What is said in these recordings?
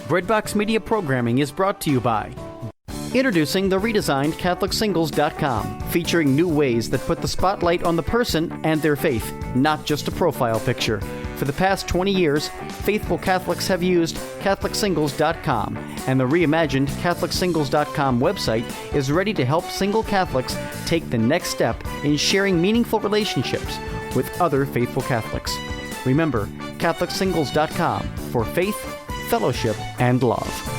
Breadbox Media programming is brought to you by introducing the redesigned CatholicSingles.com, featuring new ways that put the spotlight on the person and their faith, not just a profile picture. For the past 20 years, faithful Catholics have used CatholicSingles.com, and the reimagined CatholicSingles.com website is ready to help single Catholics take the next step in sharing meaningful relationships with other faithful Catholics. Remember, CatholicSingles.com for faith, fellowship, and love.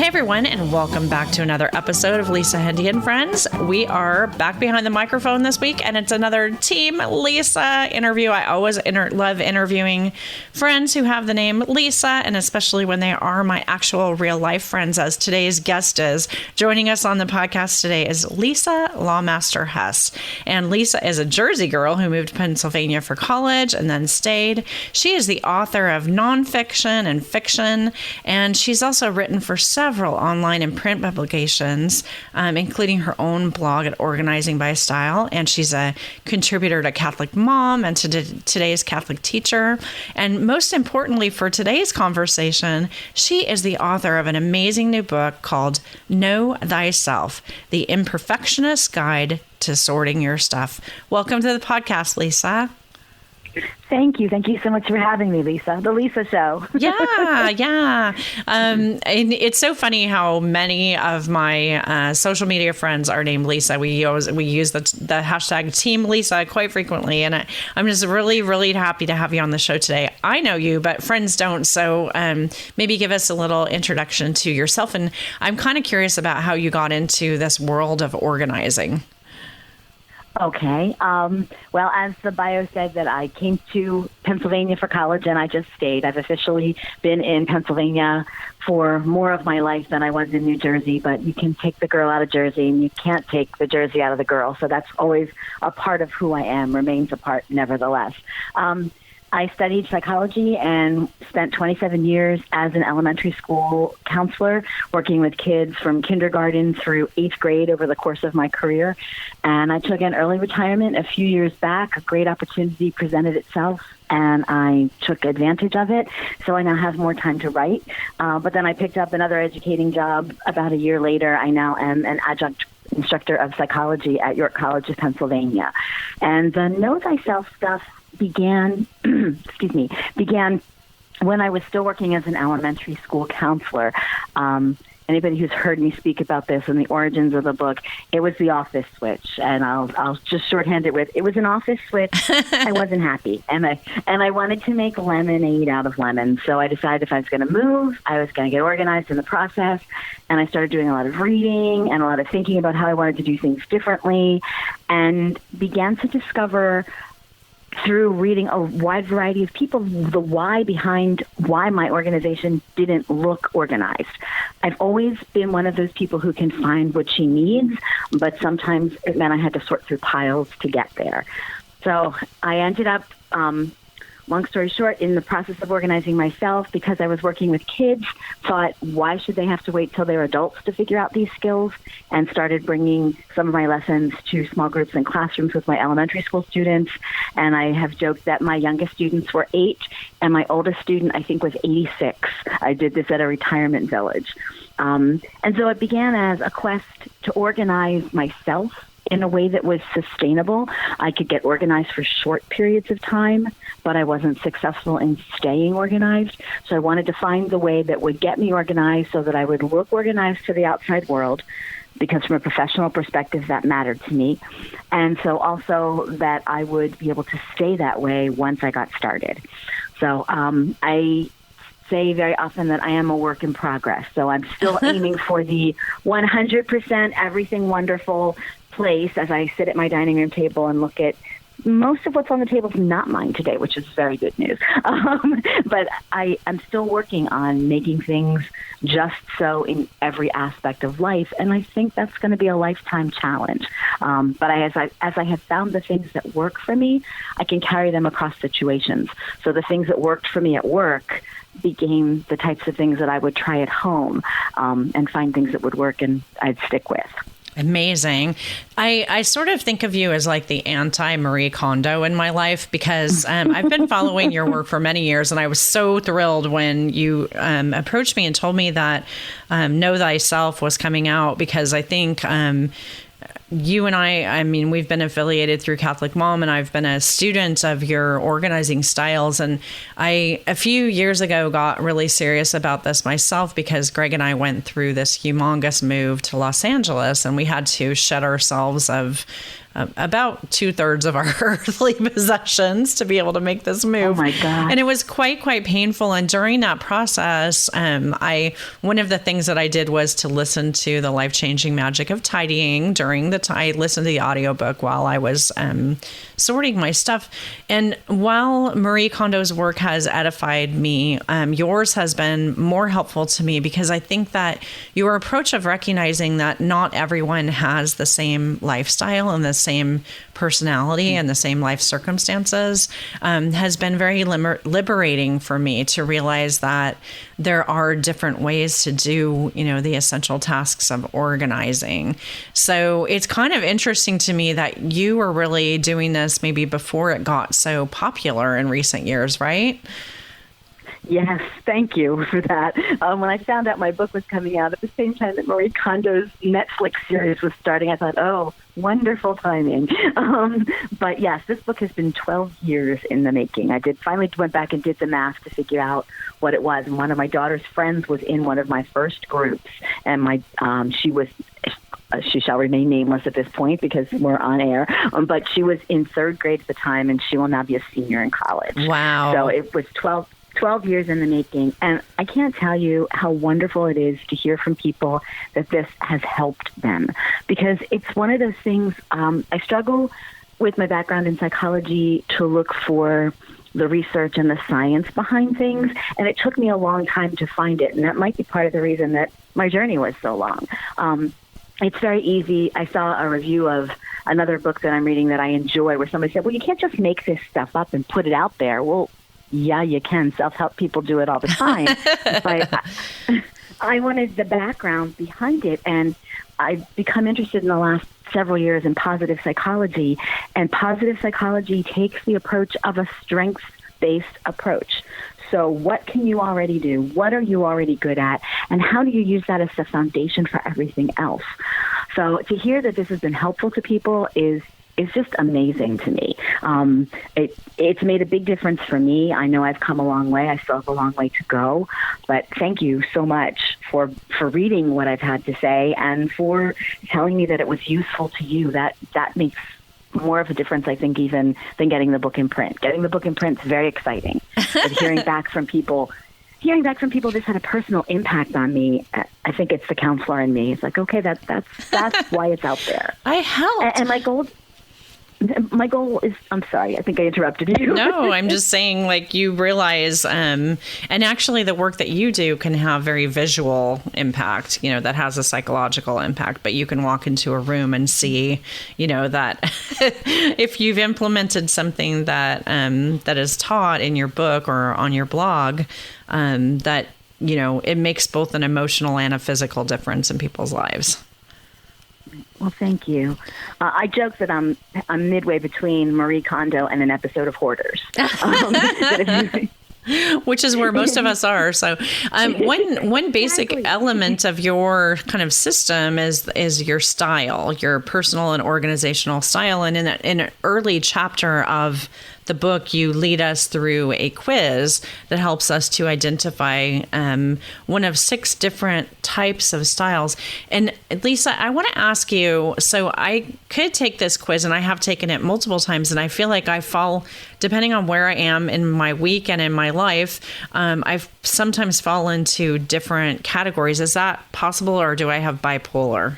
Everyone, and welcome back to another episode of Lisa, Hendey, and Friends. We are back behind the microphone this week, and it's another Team Lisa interview. I always love interviewing friends who have the name Lisa, and especially when they are my actual real-life friends, as today's guest is. Joining us on the podcast today is Lisa Lawmaster Hess, and Lisa is a Jersey girl who moved to Pennsylvania for college and then stayed. She is the author of nonfiction and fiction, and she's also written for several online and print publications, including her own blog at Organizing by Style. And she's a contributor to Catholic Mom and to Today's Catholic Teacher. And most importantly for today's conversation, she is the author of an amazing new book called Know Thyself, The Imperfectionist's Guide to Sorting Your Stuff. Welcome to the podcast, Lisa. Thank you. Thank you so much for having me, Lisa. The Lisa Show. Yeah. And it's so funny how many of my social media friends are named Lisa. We use the hashtag Team Lisa quite frequently. And I'm just really, really happy to have you on the show today. I know you, but friends don't. So maybe give us a little introduction to yourself. And I'm kind of curious about how you got into this world of organizing. Okay. Well, as the bio said, that I came to Pennsylvania for college and I just stayed. I've officially been in Pennsylvania for more of my life than I was in New Jersey, but you can take the girl out of Jersey and you can't take the Jersey out of the girl. So that's always a part of who I am, remains a part nevertheless. I studied psychology and spent 27 years as an elementary school counselor, working with kids from kindergarten through 8th grade over the course of my career. And I took an early retirement a few years back. A great opportunity presented itself, and I took advantage of it. So I now have more time to write. But then I picked up another educating job about a year later. I now am an adjunct instructor of psychology at York College of Pennsylvania. And the Know Thyself stuff began when I was still working as an elementary school counselor. Anybody who's heard me speak about this and the origins of the book, it was the office switch, and I'll just shorthand it with, it was an office switch. I wasn't happy, and I wanted to make lemonade out of lemons. So I decided if I was going to move, I was going to get organized in the process, and I started doing a lot of reading and a lot of thinking about how I wanted to do things differently, and began to discover through reading a wide variety of people, the why behind why my organization didn't look organized. I've always been one of those people who can find what she needs, but sometimes it meant I had to sort through piles to get there. So I ended up, long story short, in the process of organizing myself, because I was working with kids, thought, why should they have to wait till they're adults to figure out these skills? And started bringing some of my lessons to small groups and classrooms with my elementary school students. And I have joked that my youngest students were 8, and my oldest student, I think, was 86. I did this at a retirement village. And so it began as a quest to organize myself in a way that was sustainable. I could get organized for short periods of time, but I wasn't successful in staying organized. So I wanted to find the way that would get me organized so that I would look organized to the outside world, because from a professional perspective, that mattered to me. And so also that I would be able to stay that way once I got started. So I say very often that I am a work in progress. So I'm still aiming for the 100% everything wonderful place as I sit at my dining room table and look at most of what's on the table is not mine today, which is very good news. But I'm still working on making things just so in every aspect of life, and I think that's going to be a lifetime challenge. But as I have found the things that work for me, I can carry them across situations. So the things that worked for me at work became the types of things that I would try at home and find things that would work and I'd stick with. Amazing. I sort of think of you as like the anti-Marie Kondo in my life because I've been following your work for many years, and I was so thrilled when you approached me and told me that Know Thyself was coming out, because I think you and I mean, we've been affiliated through Catholic Mom, and I've been a student of your organizing styles. And I, a few years ago, got really serious about this myself because Greg and I went through this humongous move to Los Angeles, and we had to shed ourselves of about 2/3 of our earthly possessions to be able to make this move. Oh my God. And it was quite painful. And during that process, one of the things that I did was to listen to The Life-Changing Magic of Tidying during the time. I listened to the audiobook while I was sorting my stuff. And while Marie Kondo's work has edified me, yours has been more helpful to me, because I think that your approach of recognizing that not everyone has the same lifestyle and the same personality and the same life circumstances has been very liberating for me to realize that there are different ways to do, the essential tasks of organizing. So it's kind of interesting to me that you were really doing this maybe before it got so popular in recent years, right? Yes, thank you for that. When I found out my book was coming out at the same time that Marie Kondo's Netflix series was starting, I thought, oh, wonderful timing. But yes, this book has been 12 years in the making. I finally went back and did the math to figure out what it was. And one of my daughter's friends was in one of my first groups, and she shall remain nameless at this point because we're on air, but she was in 3rd grade at the time, and she will now be a senior in college. Wow. So it was 12 years in the making. And I can't tell you how wonderful it is to hear from people that this has helped them, because it's one of those things. I struggle with my background in psychology to look for the research and the science behind things, and it took me a long time to find it. And that might be part of the reason that my journey was so long. It's very easy. I saw a review of another book that I'm reading that I enjoy, where somebody said, well, you can't just make this stuff up and put it out there. Well, yeah, you can. Self-help people do it all the time. But I wanted the background behind it, and I've become interested in the last several years in positive psychology. And positive psychology takes the approach of a strengths-based approach. So what can you already do? What are you already good at? And how do you use that as the foundation for everything else? So to hear that this has been helpful to people is just amazing to me. It's made a big difference for me. I know I've come a long way. I still have a long way to go. But thank you so much for reading what I've had to say and for telling me that it was useful to you. That makes more of a difference, I think, even than getting the book in print. Getting the book in print is very exciting. But hearing back from people this had a personal impact on me. I think it's the counselor in me. It's like, okay, that's why it's out there. I helped. And my goal is, I'm sorry, I think I interrupted you. No, I'm just saying, like, you realize, and actually the work that you do can have very visual impact, that has a psychological impact, but you can walk into a room and see, that if you've implemented something that is taught in your book or on your blog, that, it makes both an emotional and a physical difference in people's lives. Well, thank you. I joke that I'm midway between Marie Kondo and an episode of Hoarders. Which is where most of us are. So one basic element of your kind of system is your style, your personal and organizational style. And in an early chapter of the book, you lead us through a quiz that helps us to identify one of 6 different types of styles. And Lisa, I want to ask you, so I could take this quiz, and I have taken it multiple times, and I feel like I fall, depending on where I am in my week and in my life, I've sometimes fall into different categories. Is that possible, or do I have bipolar?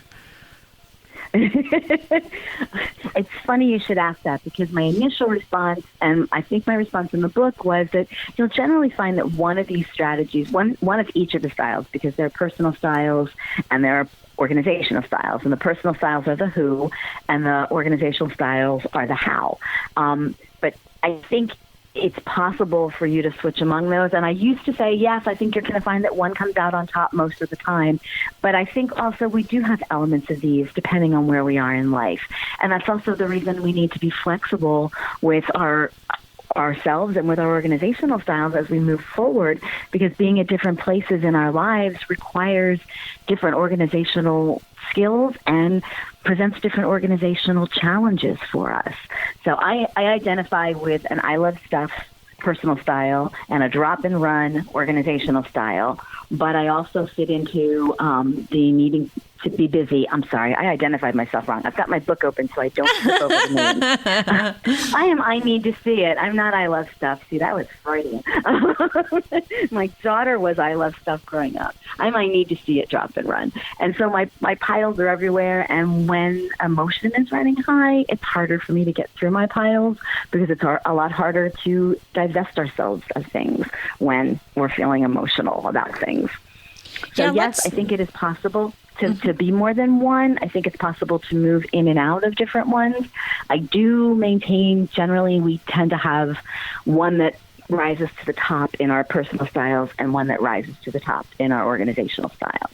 It's funny you should ask that, because my initial response, and I think my response in the book, was that you'll generally find that one of these strategies, one of each of the styles, because there are personal styles and there are organizational styles, and the personal styles are the who and the organizational styles are the how. But I think it's possible for you to switch among those. And I used to say, yes, I think you're going to find that one comes out on top most of the time. But I think also we do have elements of these depending on where we are in life. And that's also the reason we need to be flexible with ourselves and with our organizational styles as we move forward, because being at different places in our lives requires different organizational skills and presents different organizational challenges for us. So I identify with an I love stuff personal style and a drop and run organizational style, but I also fit into the needing to be busy. I'm sorry, I identified myself wrong. I've got my book open so I don't flip over the name. I need to see it. I'm not I love stuff. See, that was Freudian. My daughter was I love stuff growing up. I might need to see it drop and run. And so my piles are everywhere, and when emotion is running high, it's harder for me to get through my piles because it's a lot harder to divest ourselves of things when we're feeling emotional about things. So yes, I think it is possible to be more than one. I think it's possible to move in and out of different ones. I do maintain generally we tend to have one that rises to the top in our personal styles and one that rises to the top in our organizational styles.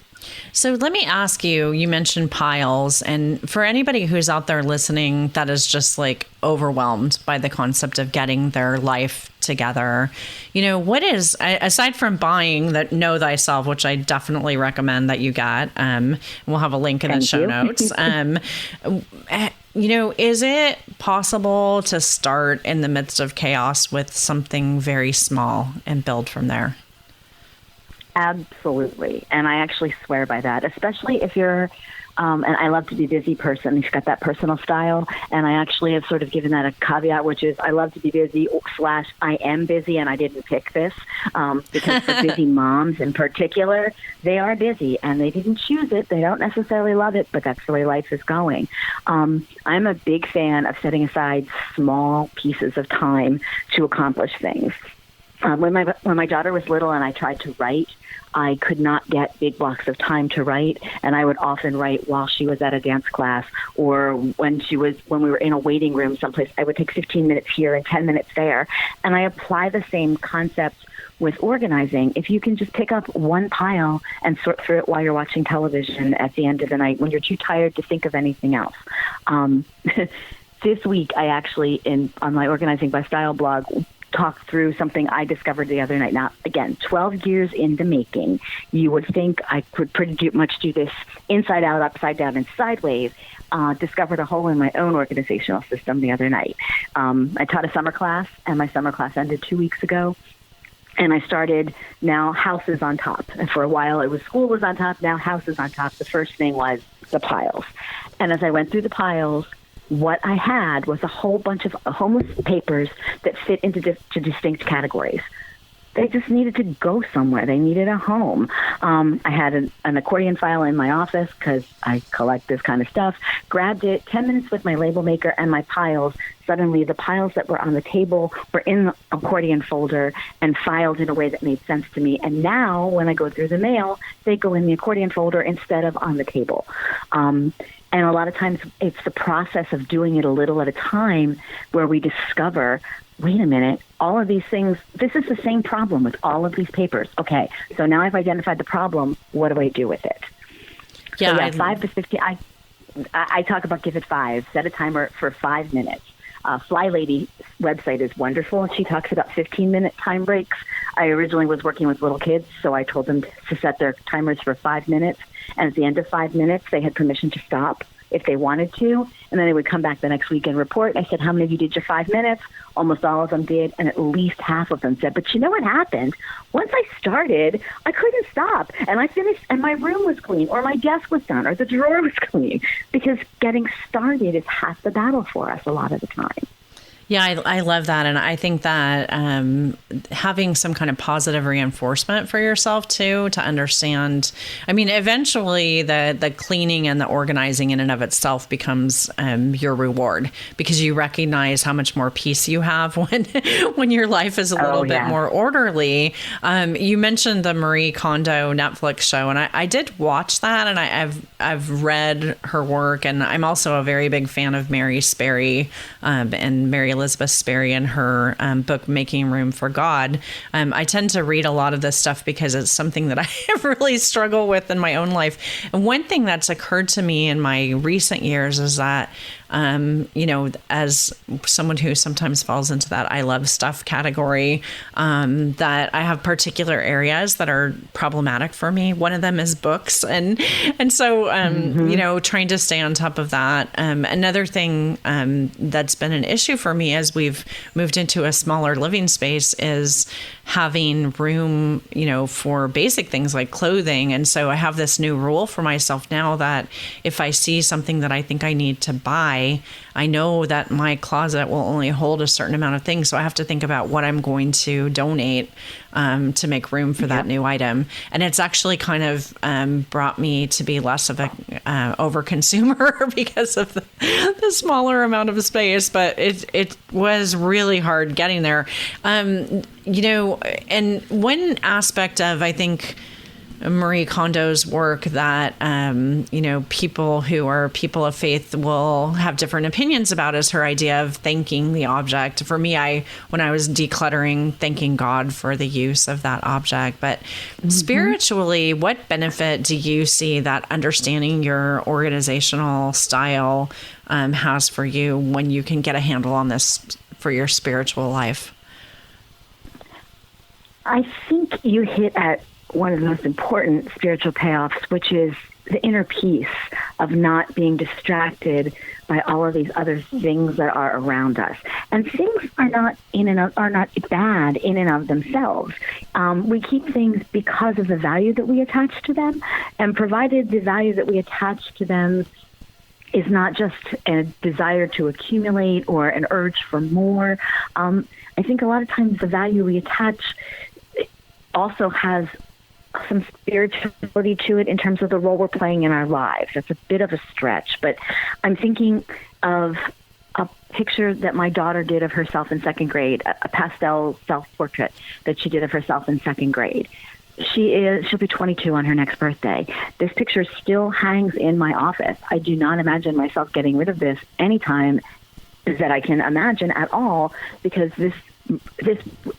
So let me ask you, you mentioned piles, and for anybody who's out there listening that is just like overwhelmed by the concept of getting their life together, what is, aside from buying that Know Thyself, which I definitely recommend that you get, we'll have a link in the show notes. Is it possible to start in the midst of chaos with something very small and build from there? Absolutely. And I actually swear by that, especially if you're, and I love to be busy person. You've got that personal style. And I actually have sort of given that a caveat, which is I love to be busy / I am busy. And I didn't pick this because for busy moms in particular, they are busy and they didn't choose it. They don't necessarily love it, but that's the way life is going. I'm a big fan of setting aside small pieces of time to accomplish things. When my daughter was little and I tried to write, I could not get big blocks of time to write, and I would often write while she was at a dance class or when we were in a waiting room someplace. I would take 15 minutes here and 10 minutes there, and I apply the same concept with organizing. If you can just pick up one pile and sort through it while you're watching television at the end of the night when you're too tired to think of anything else. This week, I actually, on my Organizing by Style blog, talk through something I discovered the other night. Now, again, 12 years in the making, you would think I could pretty much do this inside out, upside down, and sideways. Discovered a hole in my own organizational system the other night. I taught a summer class, and my summer class ended 2 weeks ago. And I started now house is on top. And for a while it was school was on top, now house is on top. The first thing was the piles. And as I went through the piles, what I had was a whole bunch of homeless papers that fit into distinct categories. They just needed to go somewhere. They needed a home. I had an accordion file in my office because I collect this kind of stuff. Grabbed it, 10 minutes with my label maker and my piles. Suddenly the piles that were on the table were in the accordion folder and filed in a way that made sense to me. And now when I go through the mail, they go in the accordion folder instead of on the table. And a lot of times it's the process of doing it a little at a time where we discover, wait a minute, all of these things, this is the same problem with all of these papers. Okay, so now I've identified the problem. What do I do with it? Yeah, so 5 to 15. I talk about give it 5. Set a timer for 5 minutes. Fly Lady website is wonderful, and she talks about 15-minute time breaks. I originally was working with little kids, so I told them to set their timers for 5 minutes. And at the end of 5 minutes, they had permission to stop if they wanted to. And then they would come back the next week and report. I said, how many of you did your 5 minutes? Almost all of them did. And at least half of them said, but you know what happened? Once I started, I couldn't stop. And I finished, and my room was clean, or my desk was done, or the drawer was clean. Because getting started is half the battle for us a lot of the time. Yeah, I love that. And I think that having some kind of positive reinforcement for yourself, too, to understand, I mean, eventually the cleaning and the organizing in and of itself becomes your reward because you recognize how much more peace you have when your life is a little bit more orderly. You mentioned the Marie Kondo Netflix show, and I did watch that, and I've read her work, and I'm also a very big fan of Mary Sperry and Mary Elizabeth Sperry in her book, Making Room for God. I tend to read a lot of this stuff because it's something that I really struggle with in my own life. And one thing that's occurred to me in my recent years is that, as someone who sometimes falls into that I love stuff category, that I have particular areas that are problematic for me. One of them is books. And so, trying to stay on top of that. Another thing that's been an issue for me as we've moved into a smaller living space is having room, for basic things like clothing. And so I have this new rule for myself now that if I see something that I think I need to buy, I know that my closet will only hold a certain amount of things. So I have to think about what I'm going to donate to make room for that new item. And it's actually kind of brought me to be less of a overconsumer because of the smaller amount of space. But it was really hard getting there. And one aspect of, I think, Marie Kondo's work that, people who are people of faith will have different opinions about is her idea of thanking the object. For me, when I was decluttering, thanking God for the use of that object. But spiritually, what benefit do you see that understanding your organizational style has for you when you can get a handle on this for your spiritual life? I think you hit at one of the most important spiritual payoffs, which is the inner peace of not being distracted by all of these other things that are around us. And things are not bad in and of themselves. We keep things because of the value that we attach to them, and provided the value that we attach to them is not just a desire to accumulate or an urge for more. I think a lot of times the value we attach also has some spirituality to it in terms of the role we're playing in our lives. That's a bit of a stretch, but I'm thinking of a picture that my daughter did of herself in second grade, a pastel self-portrait that she did of herself in second grade. She'll be 22 on her next birthday. This picture still hangs in my office. I do not imagine myself getting rid of this anytime that I can imagine at all, because this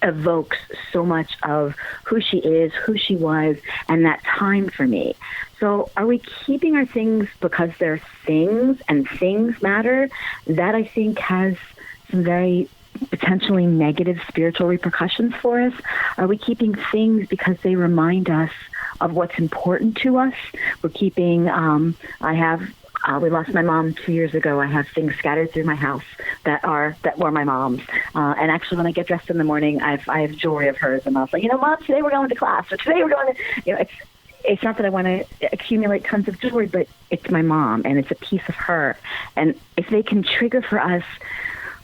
evokes so much of who she is, who she was, and that time for me. So are we keeping our things because they're things and things matter? That, I think, has some very potentially negative spiritual repercussions for us. Are we keeping things because they remind us of what's important to us? We're keeping, we lost my mom 2 years ago. I have things scattered through my house that were my mom's. And actually, when I get dressed in the morning, I have jewelry of hers, and I'll say, Mom, today we're going to class, or today we're going to, it's not that I want to accumulate tons of jewelry, but it's my mom, and it's a piece of her. And if they can trigger for us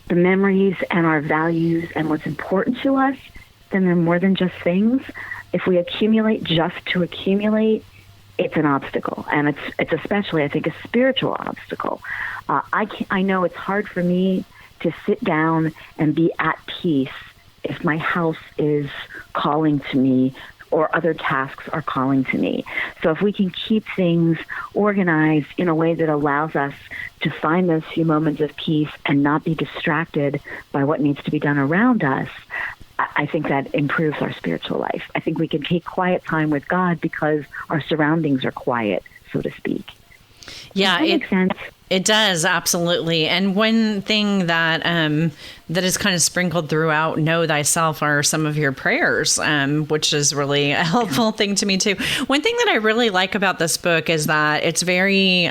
the memories and our values and what's important to us, then they're more than just things. If we accumulate just to accumulate, it's an obstacle, and it's especially, I think, a spiritual obstacle. I know it's hard for me to sit down and be at peace if my house is calling to me or other tasks are calling to me. So if we can keep things organized in a way that allows us to find those few moments of peace and not be distracted by what needs to be done around us, I think that improves our spiritual life. I think we can take quiet time with God because our surroundings are quiet, so to speak. Yeah, Does that make sense? It does, absolutely. And one thing that that is kind of sprinkled throughout Know Thyself are some of your prayers, which is really a helpful thing to me too. One thing that I really like about this book is that it's very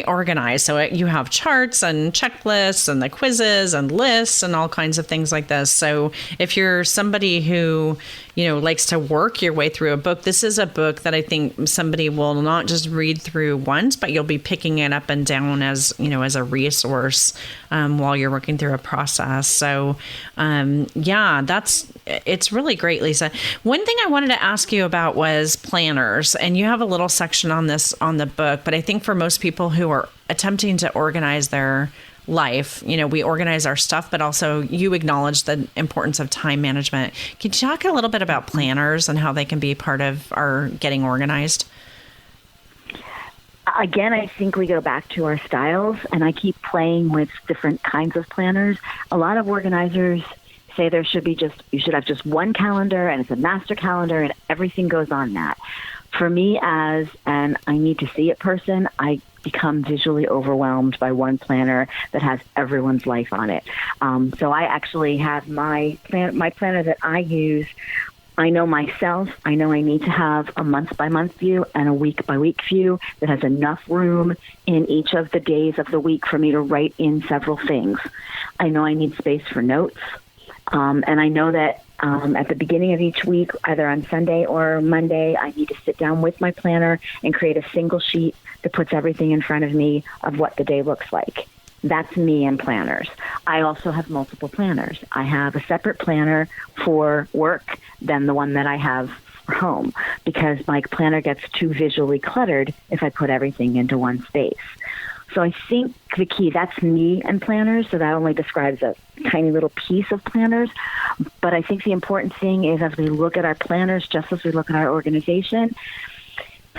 organized. So you have charts and checklists and the quizzes and lists and all kinds of things like this. So if you're somebody who, likes to work your way through a book, this is a book that I think somebody will not just read through once, but you'll be picking it up and down as a resource while you're working through a process. So it's really great, Lisa. One thing I wanted to ask you about was planners, and you have a little section on this on the book, but I think for most people who are attempting to organize their life, we organize our stuff, but also you acknowledge the importance of time management. Can you talk a little bit about planners and how they can be part of our getting organized? Again, I think we go back to our styles, and I keep playing with different kinds of planners. A lot of organizers say you should have just one calendar, and it's a master calendar, and everything goes on that. For me, as an I need to see it person, I become visually overwhelmed by one planner that has everyone's life on it. So I actually have my planner that I use. I know myself. I know I need to have a month-by-month view and a week-by-week view that has enough room in each of the days of the week for me to write in several things. I know I need space for notes. And I know that at the beginning of each week, either on Sunday or Monday, I need to sit down with my planner and create a single sheet that puts everything in front of me of what the day looks like. That's me and planners. I also have multiple planners. I have a separate planner for work than the one that I have for home, because my planner gets too visually cluttered if I put everything into one space. So I think the key, that's me and planners, so that only describes a tiny little piece of planners. But I think the important thing is, as we look at our planners, just as we look at our organization,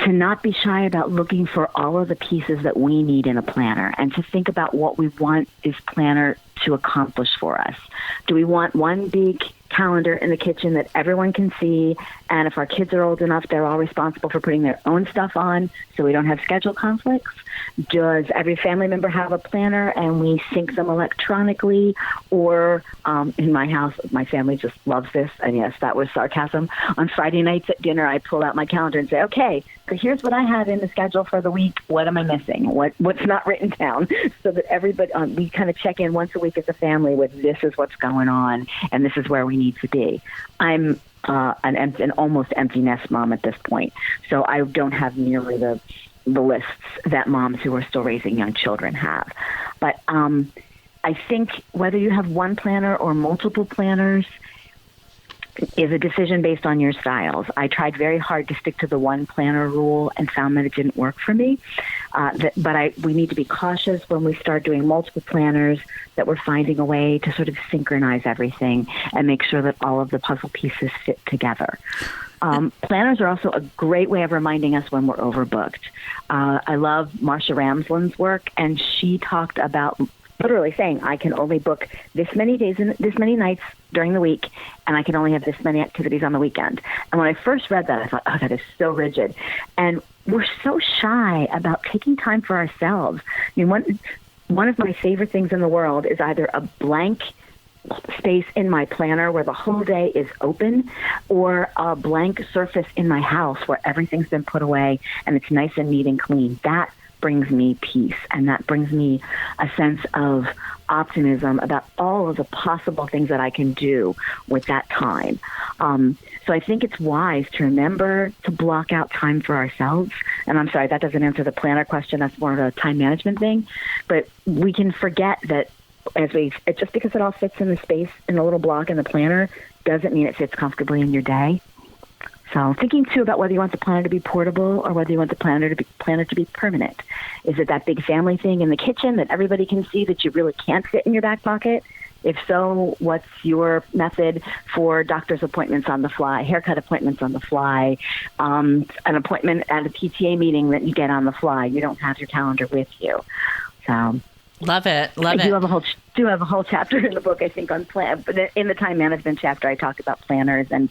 to not be shy about looking for all of the pieces that we need in a planner, and to think about what we want this planner to accomplish for us. Do we want one big calendar in the kitchen that everyone can see, and if our kids are old enough, they're all responsible for putting their own stuff on so we don't have schedule conflicts? Does every family member have a planner and we sync them electronically? Or in my house, my family just loves this, and yes, that was sarcasm. On Friday nights at dinner, I pull out my calendar and say, okay, so here's what I have in the schedule for the week. What am I missing? What's not written down? So that everybody, we kind of check in once a week as a family with, this is what's going on, and this is where we need to be. I'm an almost empty nest mom at this point, so I don't have nearly the lists that moms who are still raising young children have. But I think whether you have one planner or multiple planners is a decision based on your styles. I tried very hard to stick to the one planner rule and found that it didn't work for me. But we need to be cautious when we start doing multiple planners, that we're finding a way to sort of synchronize everything and make sure that all of the puzzle pieces fit together. Planners are also a great way of reminding us when we're overbooked. I love Marsha Ramsland's work, and she talked about literally saying, I can only book this many days and this many nights during the week, and I can only have this many activities on the weekend. And when I first read that, I thought, oh, that is so rigid. And we're so shy about taking time for ourselves. I mean, one of my favorite things in the world is either a blank space in my planner where the whole day is open, or a blank surface in my house where everything's been put away and it's nice and neat and clean. That brings me peace, and that brings me a sense of optimism about all of the possible things that I can do with that time. So I think it's wise to remember to block out time for ourselves. And I'm sorry, that doesn't answer the planner question. That's more of a time management thing. But we can forget that just because it all fits in the space in the little block in the planner doesn't mean it fits comfortably in your day. So thinking, too, about whether you want the planner to be portable or whether you want the planner to be permanent. Is it that big family thing in the kitchen that everybody can see that you really can't fit in your back pocket? If so, what's your method for doctor's appointments on the fly, haircut appointments on the fly, an appointment at a PTA meeting that you get on the fly? You don't have your calendar with you. So Love it. I do have a whole chapter in the book, I think, on plan. But in the time management chapter, I talk about planners and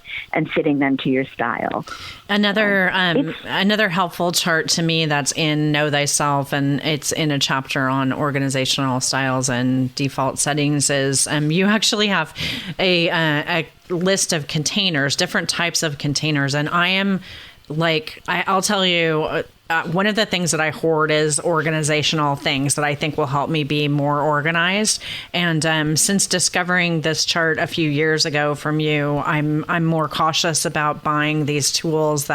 fitting them to your style. Another helpful chart to me that's in Know Thyself, and it's in a chapter on organizational styles and default settings, is you actually have a list of containers, different types of containers, and I'll tell you. One of the things that I hoard is organizational things that I think will help me be more organized. And since discovering this chart a few years ago from you, I'm more cautious about buying these tools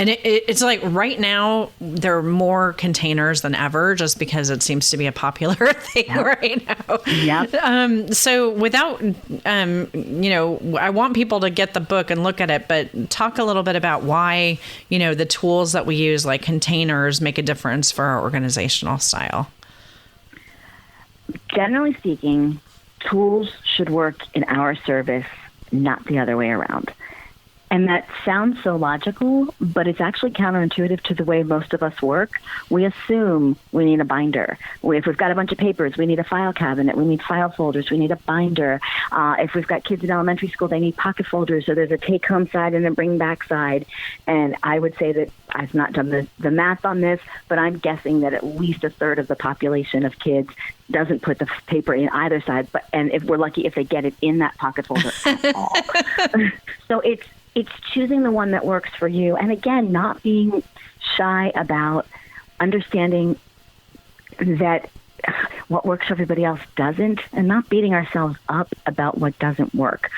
and it's like right now there are more containers than ever, just because it seems to be a popular thing right now. Yeah. So without, I want people to get the book and look at it, but talk a little bit about why, the tools that we use, like containers, make a difference for our organizational style. Generally speaking, tools should work in our service, not the other way around. And that sounds so logical, but it's actually counterintuitive to the way most of us work. We assume we need a binder. If we've got a bunch of papers, we need a file cabinet. We need file folders. We need a binder. If we've got kids in elementary school, they need pocket folders. So there's a take-home side and a bring-back side. And I would say that I've not done the math on this, but I'm guessing that at least a third of the population of kids doesn't put the paper in either side. And if we're lucky, if they get it in that pocket folder at all. So it's choosing the one that works for you. And again, not being shy about understanding that what works for everybody else doesn't, and not beating ourselves up about what doesn't work.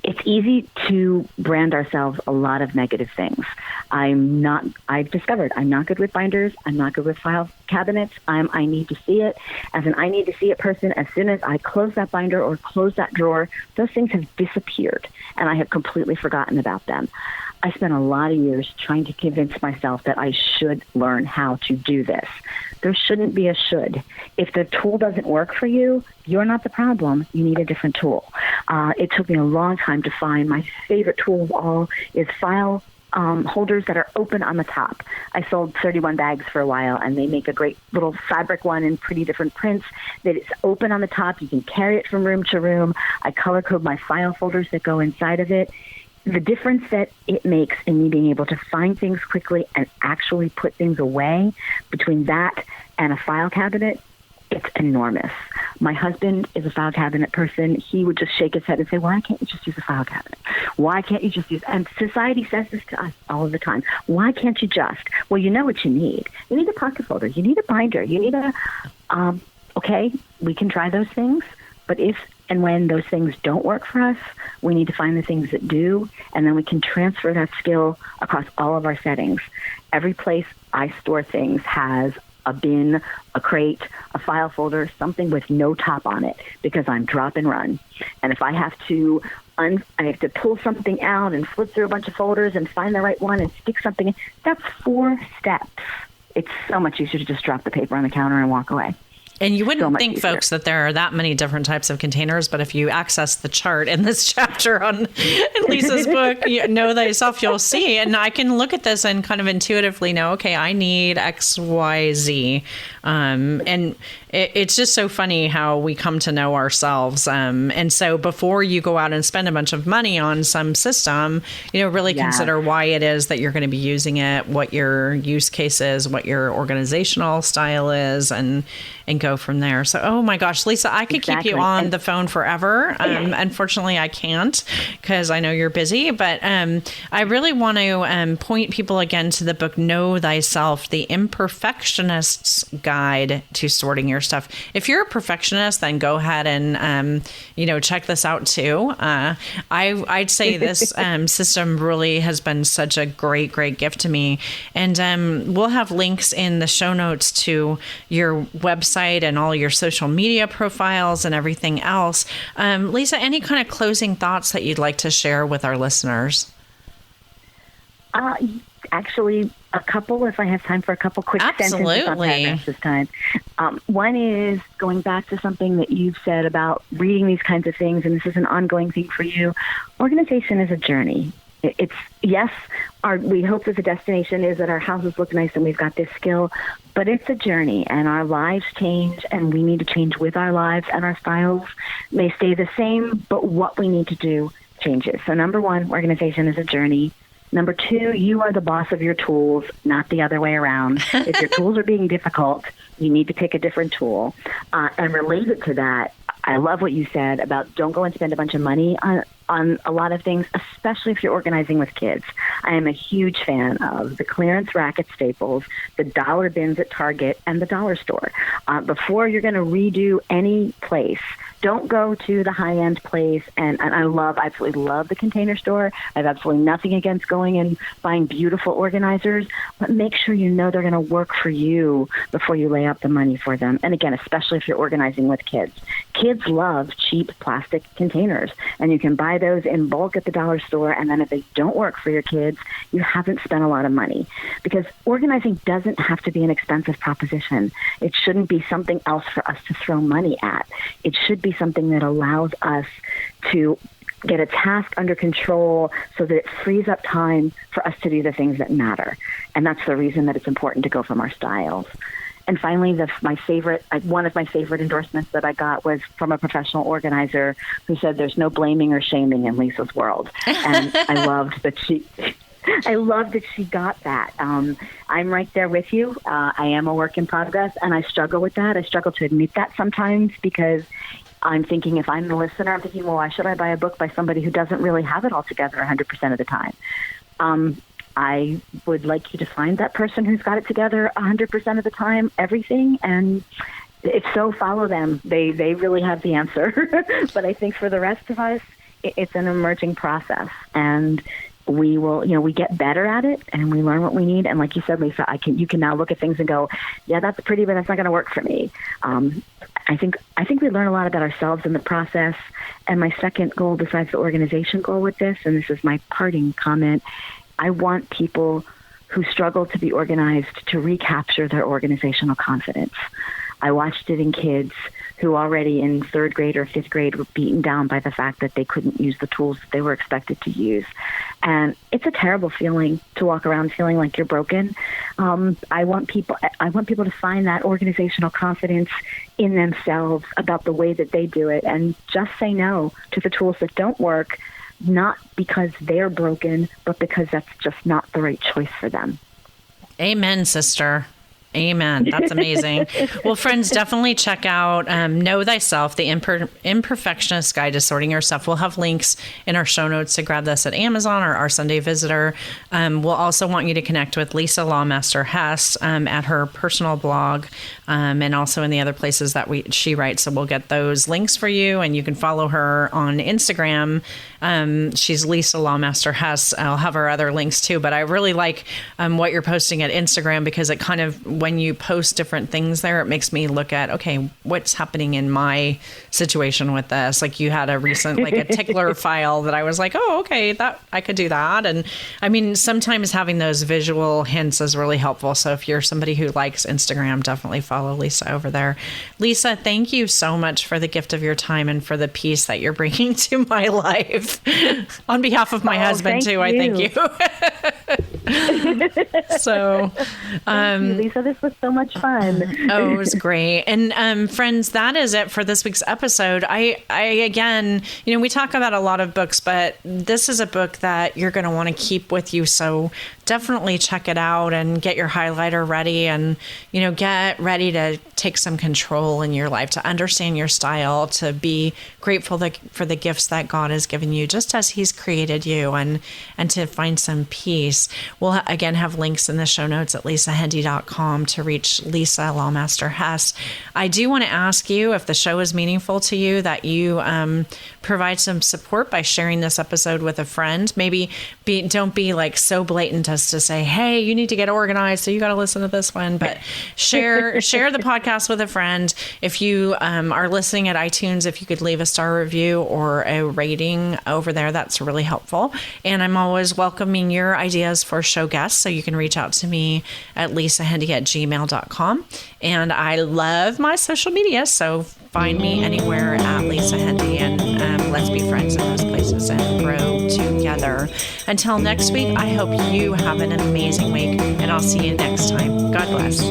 It's easy to brand ourselves a lot of negative things. I've discovered I'm not good with binders. I'm not good with file cabinets. I need to see it. As an I need to see it person, as soon as I close that binder or close that drawer, those things have disappeared and I have completely forgotten about them. I spent a lot of years trying to convince myself that I should learn how to do this. There shouldn't be a should. If the tool doesn't work for you, you're not the problem. You need a different tool. It took me a long time to find my favorite tool of all is file holders that are open on the top. I sold 31 bags for a while, and they make a great little fabric one in pretty different prints that it's open on the top. You can carry it from room to room. I color code my file folders that go inside of it. The difference that it makes in me being able to find things quickly and actually put things away between that and a file cabinet, it's enormous. My husband is a file cabinet person. He would just shake his head and say, why can't you just use a file cabinet? Why can't you just use, and society says this to us all of the time. Why can't you just? Well, you know what you need. You need a pocket folder. You need a binder. You need okay, we can try those things, but if and when those things don't work for us, we need to find the things that do, and then we can transfer that skill across all of our settings. Every place I store things has a bin, a crate, a file folder, something with no top on it, because I'm drop and run. And if I have to pull something out and flip through a bunch of folders and find the right one and stick something in, that's 4 steps. It's so much easier to just drop the paper on the counter and walk away. And you wouldn't think, folks, that there are that many different types of containers, but if you access the chart in this chapter in Lisa's book, Know Thyself, you'll see. And I can look at this and kind of intuitively know, okay, I need X, Y, Z. And it's just so funny how we come to know ourselves. And so before you go out and spend a bunch of money on some system, really consider why it is that you're going to be using it, what your use case is, what your organizational style is, and go from there. So, oh my gosh, Lisa, I could keep you on the phone forever. Unfortunately, I can't because I know you're busy, but I really want to point people again to the book, Know Thyself, The Imperfectionist's Guide to Sorting Your Stuff. If you're a perfectionist, then go ahead and, check this out too. I'd say this system really has been such a great, great gift to me. And we'll have links in the show notes to your website and all your social media profiles and everything else. Lisa, any kind of closing thoughts that you'd like to share with our listeners? Actually, a couple, if I have time for a couple quick sentences on paragraphs this time. One is going back to something that you've said about reading these kinds of things, and this is an ongoing thing for you. Organization is a journey. It's, yes, we hope that the destination is that our houses look nice and we've got this skill, but it's a journey, and our lives change, and we need to change with our lives, and our styles may stay the same, but what we need to do changes. So number one, organization is a journey. Number two, you are the boss of your tools, not the other way around. If your tools are being difficult, you need to pick a different tool. And related to that, I love what you said about don't go and spend a bunch of money on a lot of things, especially if you're organizing with kids. I am a huge fan of the clearance rack at Staples, the dollar bins at Target, and the dollar store. Before you're going to redo any place, don't go to the high-end place, and I absolutely love the Container Store. I have absolutely nothing against going and buying beautiful organizers, but make sure you know they're going to work for you before you lay out the money for them. And again, especially if you're organizing with kids. Kids love cheap plastic containers, and you can buy those in bulk at the dollar store, and then if they don't work for your kids, you haven't spent a lot of money. Because organizing doesn't have to be an expensive proposition. It shouldn't be something else for us to throw money at. It should be something that allows us to get a task under control so that it frees up time for us to do the things that matter. And that's the reason that it's important to go from our styles. And finally, one of my favorite endorsements that I got was from a professional organizer who said there's no blaming or shaming in Lisa's world. And I loved that she got that. I'm right there with you. I am a work in progress, and I struggle with that. I struggle to admit that sometimes because I'm thinking, if I'm the listener, I'm thinking, well, why should I buy a book by somebody who doesn't really have it all together 100% of the time? I would like you to find that person who's got it together 100% of the time, everything, and if so, follow them. They really have the answer. But I think for the rest of us, it's an emerging process, and we will, we get better at it, and we learn what we need. And like you said, Lisa, you can now look at things and go, yeah, that's pretty, but that's not going to work for me. I think we learn a lot about ourselves in the process. And my second goal, besides the organization goal with this, and this is my parting comment, I want people who struggle to be organized to recapture their organizational confidence. I watched it in kids who already in third grade or fifth grade were beaten down by the fact that they couldn't use the tools that they were expected to use. And it's a terrible feeling to walk around feeling like you're broken. I want people to find that organizational confidence in themselves about the way that they do it, and just say no to the tools that don't work, not because they're broken, but because that's just not the right choice for them. Amen, sister. Amen. That's amazing. Well, friends, definitely check out Know Thyself, the Imperfectionist Guide to Sorting Yourself. We'll have links in our show notes to grab this at Amazon or our Sunday Visitor. We'll also want you to connect with Lisa Lawmaster Hess at her personal blog and also in the other places that she writes. So we'll get those links for you, and you can follow her on Instagram. She's Lisa Lawmaster Hess. I'll have her other links too, but I really like what you're posting at Instagram, because it kind of, when you post different things there, it makes me look at, okay, what's happening in my situation with this? Like you had a recent, like a tickler file that I was like, oh, okay, that I could do that. And I mean, sometimes having those visual hints is really helpful. So if you're somebody who likes Instagram, definitely follow Lisa over there. Lisa, thank you so much for the gift of your time and for the peace that you're bringing to my life. On behalf of my husband too, I thank you. So, thank you, Lisa, this was so much fun. Oh, it was great. And friends, that is it for this week's episode. I again, we talk about a lot of books, but this is a book that you're going to want to keep with you. So definitely check it out and get your highlighter ready, and get ready to take some control in your life, to understand your style, to be grateful for the gifts that God has given you, just as He's created you, and to find some peace. We'll again have links in the show notes at lisahendey.com to reach Lisa Lawmaster Hess. I do want to ask you, if the show is meaningful to you, that you provide some support by sharing this episode with a friend. Maybe don't be like so blatant as to say, hey, you need to get organized, so you got to listen to this one, but share the podcast with a friend. If you are listening at iTunes, if you could leave a star review or a rating over there, that's really helpful. And I'm always welcoming your ideas for show guests, so you can reach out to me at lisahendey@gmail.com. And I love my social media, so find me anywhere at Lisa Hendey, and let's be friends in those places and grow together. Until next week, I hope you have an amazing week, and I'll see you next time. God bless.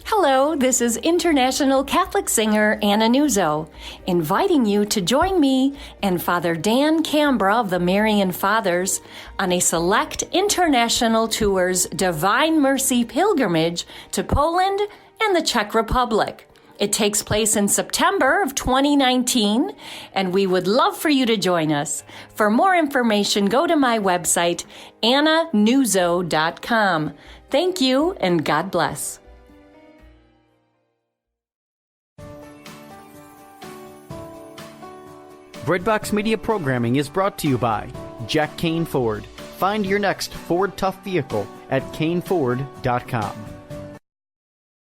Hello, this is international Catholic singer Anna Nuzzo, inviting you to join me and Father Dan Cambra of the Marian Fathers on a select international tour's Divine Mercy pilgrimage to Poland and the Czech Republic. It takes place in September of 2019, and we would love for you to join us. For more information, go to my website, annanuzzo.com. Thank you, and God bless. Breadbox Media programming is brought to you by Jack Kane Ford. Find your next Ford Tough vehicle at caneford.com.